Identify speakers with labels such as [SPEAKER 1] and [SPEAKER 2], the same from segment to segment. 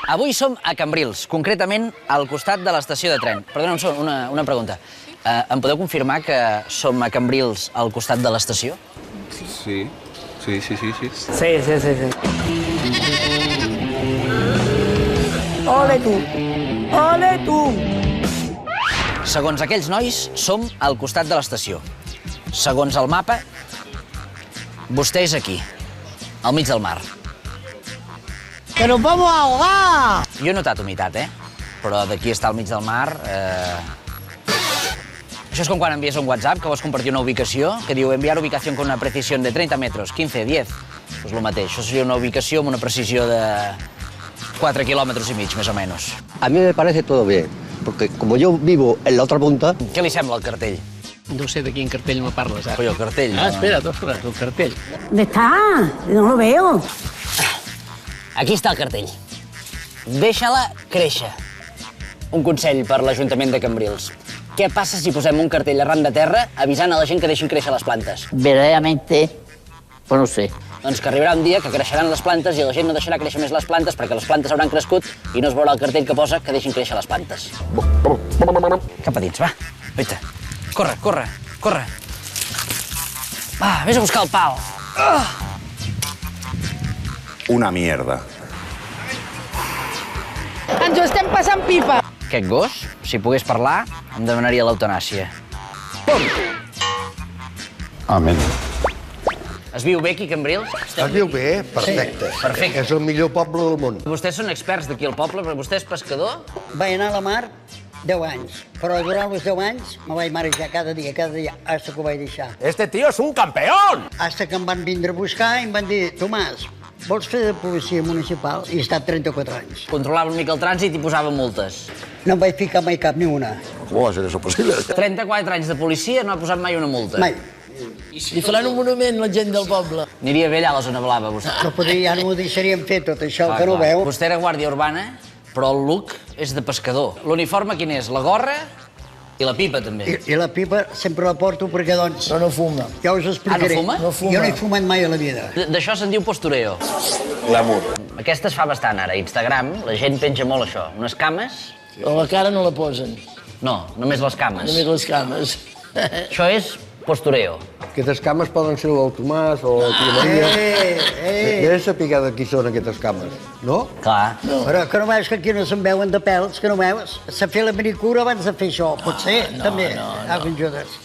[SPEAKER 1] Avui som a Cambrils, concretament al costat de l'estació de tren. Perdona, un segon, una pregunta. Em podeu confirmar que som a Cambrils al costat de l'estació?
[SPEAKER 2] Sí. Sí.
[SPEAKER 3] Sí. Ole tu!
[SPEAKER 1] Segons aquells nois, som al costat de l'estació. Segons el mapa, vostè és aquí, al mig del mar.
[SPEAKER 3] ¡Que nos vamos a ahogar!
[SPEAKER 1] Jo he notat humitat, Però d'aquí està al mig del mar... Això és com quan envies un WhatsApp que vols compartir una ubicació, que diu enviar ubicació con una precisió de 30 metros, 15, 10. Pues lo mateix, això seria una ubicació amb una precisió de 4 quilòmetres i mig, més o menys.
[SPEAKER 4] A mí me parece todo bien, porque como yo vivo en la otra punta...
[SPEAKER 1] Què li sembla el cartell?
[SPEAKER 5] No sé de quin cartell me parles, ara.
[SPEAKER 1] Oi, el cartell, no?
[SPEAKER 5] Ah, espera't, el cartell.
[SPEAKER 3] ¿Dónde está? No lo veo.
[SPEAKER 1] Aquí està el cartell. Deixa-la créixer. Un consell per l'Ajuntament de Cambrils. Què passa si posem un cartell arran de terra avisant a la gent que deixin créixer les plantes?
[SPEAKER 3] Verdaderamente, pues no sé.
[SPEAKER 1] Doncs que arribarà un dia que creixeran les plantes i la gent no deixarà créixer més les plantes perquè les plantes hauran crescut i no es veurà el cartell que posa que deixin créixer les plantes. Cap a dins, va. Oita. Corre. Va, vés a buscar el pal.
[SPEAKER 2] Una mierda.
[SPEAKER 6] Ens ho estem passant pipa.
[SPEAKER 1] Aquest gos, si pogués parlar, em demanaria l'eutanàsia.
[SPEAKER 4] Amén.
[SPEAKER 1] Es viu bé aquí, a Cambrils?
[SPEAKER 7] Es viu bé? Perfecte.
[SPEAKER 1] Sí, perfecte.
[SPEAKER 7] És el millor poble del món.
[SPEAKER 1] Vostès són experts d'aquí al poble, però vostè és pescador?
[SPEAKER 8] Vaig anar a la mar 10 anys, però durant els 10 anys me vaig marejar cada dia, hasta que ho vaig deixar.
[SPEAKER 9] Este tío es un campeón!
[SPEAKER 8] Hasta que em van vindre a buscar i em van dir, Tomàs, vols fer de policia municipal? I he estat 34 anys.
[SPEAKER 1] Controlava una mica el trànsit i posava multes.
[SPEAKER 8] No em vaig ficar mai cap ni una.
[SPEAKER 7] ¿Cómo va a ser eso posible?
[SPEAKER 1] 34 anys de policia no ha posat mai una multa.
[SPEAKER 8] Mai.
[SPEAKER 3] Li faran un monument la gent del poble.
[SPEAKER 1] Aniria bé allà a la zona blava, vostè.
[SPEAKER 8] No podria, ja no m'ho deixarien fer tot això, que no veu.
[SPEAKER 1] Vostè era guàrdia urbana, però el look és de pescador. L'uniforme quin és? La gorra i la pipa, també.
[SPEAKER 8] I la pipa sempre la porto perquè, doncs...
[SPEAKER 3] Però no fuma.
[SPEAKER 8] Ja us explicaré.
[SPEAKER 1] Ah, no fuma?
[SPEAKER 3] No fuma.
[SPEAKER 8] Jo no he fumat mai a la vida.
[SPEAKER 1] D'això se'n diu postureo.
[SPEAKER 2] Glamour.
[SPEAKER 1] Aquesta es fa bastant ara. A Instagram la gent penja molt això. Unes cames...
[SPEAKER 3] A la cara no la posen,
[SPEAKER 1] No, només les cames.
[SPEAKER 3] només les cames.
[SPEAKER 1] Això és postureo.
[SPEAKER 7] Aquestes cames poden ser el Tomàs o la tia Maria. Deve saber de qui són aquestes cames, no?
[SPEAKER 1] Clar.
[SPEAKER 8] Però que no veus que aquí no se'n veuen de pèls, que no veus? S'ha fet la manicura abans de fer això, potser, també. Aguen judes.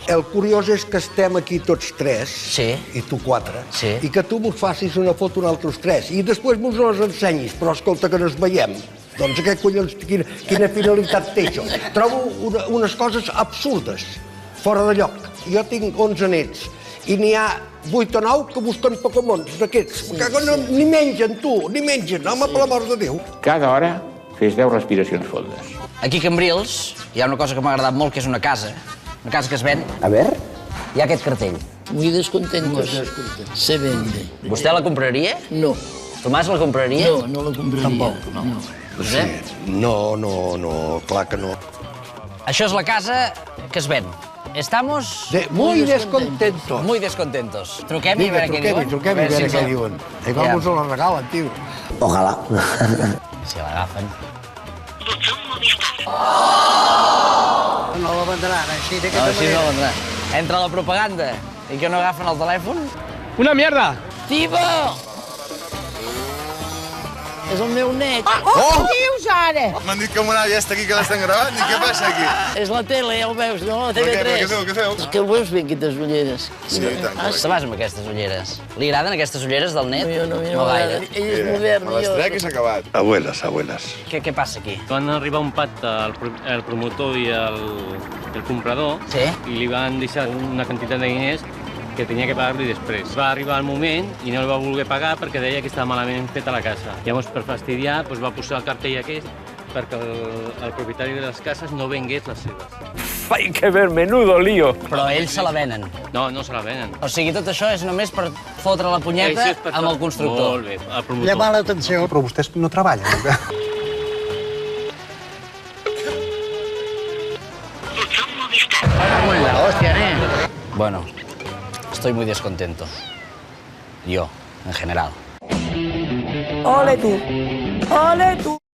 [SPEAKER 7] El curiós és que estem aquí tots tres,
[SPEAKER 1] Sí.
[SPEAKER 7] i tu 4,
[SPEAKER 1] Sí.
[SPEAKER 7] i que tu mos facis una foto nosaltres 3, i després mos les ensenyis, però escolta que no es veiem. Doncs què collons, quina finalitat té això? Trobo unes coses absurdes, fora de lloc. Jo tinc 11 nets, i n'hi ha 8 o 9 que busquen Pokémons d'aquests. Ni mengen, tu, ni mengen, home, per l'amor de Déu.
[SPEAKER 10] Cada hora fes 10 respiracions fondes.
[SPEAKER 1] Aquí a Cambrils hi ha una cosa que m'ha agradat molt, que és una casa que es ven.
[SPEAKER 4] A ver.
[SPEAKER 1] Hi ha aquest cartell.
[SPEAKER 3] Muy descontentos. Se vende.
[SPEAKER 1] Vostè la compraria?
[SPEAKER 3] No.
[SPEAKER 1] Tomàs la compraria?
[SPEAKER 3] No, no la compraria. Tampoc, no.
[SPEAKER 1] Vostè?
[SPEAKER 7] No, clar que no.
[SPEAKER 1] Això és la casa que es ven. Estamos
[SPEAKER 7] Muy descontentos.
[SPEAKER 1] muy descontentos. Truquem i a
[SPEAKER 7] Vinga,
[SPEAKER 1] veure què diuen.
[SPEAKER 7] truquem i a veure què diuen. Igual mos la regalen, tio.
[SPEAKER 4] Ojalá.
[SPEAKER 1] Si l'agafen.
[SPEAKER 8] No la vendran així,
[SPEAKER 1] No,
[SPEAKER 8] d'aquesta
[SPEAKER 1] així no
[SPEAKER 8] manera.
[SPEAKER 1] vendrà. Entre la propaganda i que no agafen el telèfon...
[SPEAKER 9] Una mierda!
[SPEAKER 3] Tibo! És el meu net.
[SPEAKER 6] Què dius ara?
[SPEAKER 2] M'han dit que m'ho anava ja està aquí, que l'estan gravant, i què passa aquí?
[SPEAKER 3] És la tele, ja ho veus, no? La
[SPEAKER 2] què?
[SPEAKER 3] TV3.
[SPEAKER 2] Què feu?
[SPEAKER 3] És que ho veus bé, aquestes ulleres.
[SPEAKER 2] Sí, i tant.
[SPEAKER 1] Te vas amb aquestes ulleres. Li agraden aquestes ulleres del net?
[SPEAKER 3] No,
[SPEAKER 1] No gaire.
[SPEAKER 3] ell és modern.
[SPEAKER 2] Me les trec i s'ha acabat. Abuelas.
[SPEAKER 1] Què passa aquí?
[SPEAKER 11] Van arribar a un pacte el promotor i el comprador
[SPEAKER 1] Sí?
[SPEAKER 11] i li van deixar una quantitat de diners que tenia que pagar-li després. Va arribar el moment i no el va voler pagar perquè deia que estava malament feta la casa. Llavors, per fastidiar, doncs va posar el cartell aquest perquè el propietari de les cases no vengués les seves.
[SPEAKER 9] Hay que ver, menudo lío.
[SPEAKER 1] Però ells se la venen.
[SPEAKER 11] No, no se la venen.
[SPEAKER 1] O sigui, tot això és només per fotre la punyeta
[SPEAKER 11] Això és per
[SPEAKER 1] amb el constructor.
[SPEAKER 11] Molt bé, el promotor.
[SPEAKER 8] Llamar l'atenció.
[SPEAKER 12] Però vostès no treballen.
[SPEAKER 1] Bueno, estoy muy descontento. Yo, en general.
[SPEAKER 6] Ole tu. Ole tu.